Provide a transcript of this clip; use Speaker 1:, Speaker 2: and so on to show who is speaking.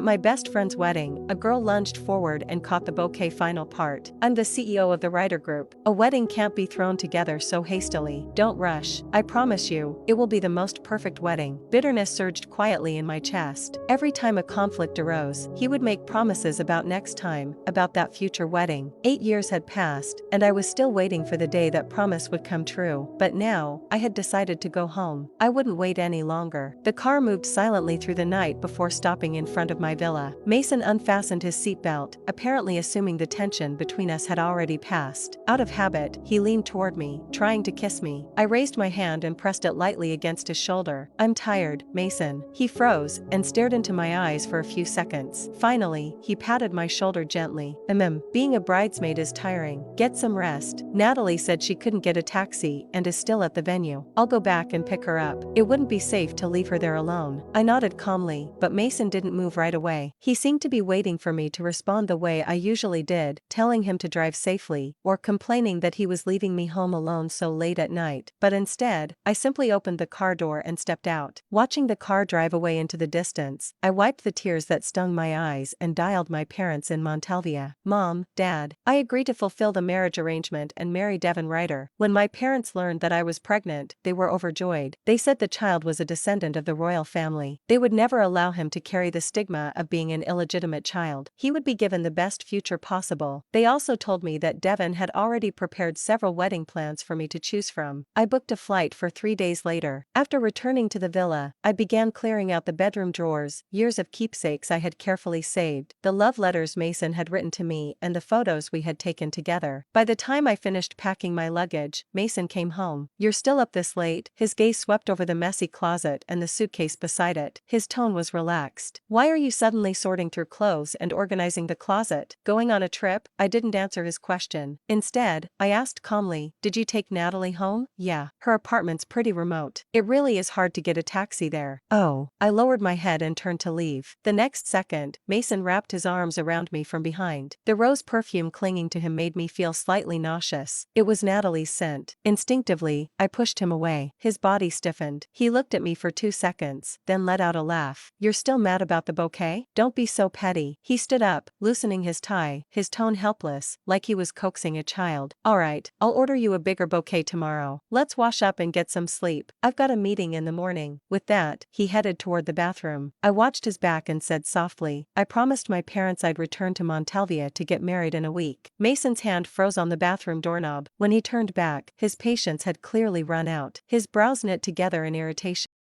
Speaker 1: my best friend's wedding, a girl lunged forward and caught the bouquet final part. I'm the CEO of the writer group. A wedding can't be thrown together so hastily. Don't rush. I promise you, it will be the most perfect wedding. Bitterness surged quietly in my chest. Every time a conflict arose, he would make promises about next time, about that future wedding. 8 years had passed, and I was still waiting for the day that promise would come true. But now, I had decided to go home. I wouldn't wait any longer. The car moved silently through the night before stopping in front of my villa. Mason unfastened his seatbelt, apparently assuming the tension between us had already passed. Out of habit, he leaned toward me, trying to kiss me. I raised my hand and pressed it lightly against his shoulder. I'm tired, Mason. He froze and stared into my eyes for a few seconds. Finally, he patted my shoulder gently. Being a bridesmaid is tiring. Get some rest. Natalie said she couldn't get a taxi and is still at the venue. I'll go back and pick her up. It wouldn't be safe to leave her there alone. I nodded calmly, but Mason didn't move right away. He seemed to be waiting for me to respond the way I usually did, telling him to drive safely, or complaining that he was leaving me home alone so late at night. But instead, I simply opened the car door and stepped out. Watching the car drive away into the distance, I wiped the tears that stung my eyes and dialed my parents in Montalvia. Mom, Dad, I agree to fulfill the marriage arrangement and marry Devin Ryder. When my parents learned that I was pregnant, they were overjoyed. They said the child was a descendant of the royal family. They would never allow him to carry the stigma of being an illegitimate child. He would be given the best future possible. They also told me that Devin had already prepared several wedding plans for me to choose from. I booked a flight for 3 days later. After returning to the villa, I began clearing out the bedroom drawers, years of keepsakes I had carefully saved, the love letters Mason had written to me and the photos we had taken together. By the time I finished packing my luggage, Mason came home. You're still up this late? His gaze swept over the messy closet and the suitcase beside it. His tone was relaxed. Why are you suddenly sorting through clothes and organizing the closet? Going on a trip? I didn't answer his question. Instead, I asked calmly, did you take Natalie home? Yeah. Her apartment's pretty remote. It really is hard to get a taxi there. Oh. I lowered my head and turned to leave. The next second, Mason wrapped his arms around me from behind. The rose perfume clinging to him made me feel slightly nauseous. It was Natalie's scent. Instinctively, I pushed him away. His body stiffened. He looked at me for 2 seconds, then let out a laugh. You're still mad about the bouquet? Don't be so petty. He stood up, loosening his tie, his tone helpless, like he was coaxing a child. All right, I'll order you a bigger bouquet tomorrow. Let's wash up and get some sleep. I've got a meeting in the morning. With that, he headed toward the bathroom. I watched his back and said softly, I promised my parents I'd return to Montalvia to get married in a week. Mason's hand froze on the bathroom doorknob. When he turned back, his patience had clearly run out. His brows knit together in irritation.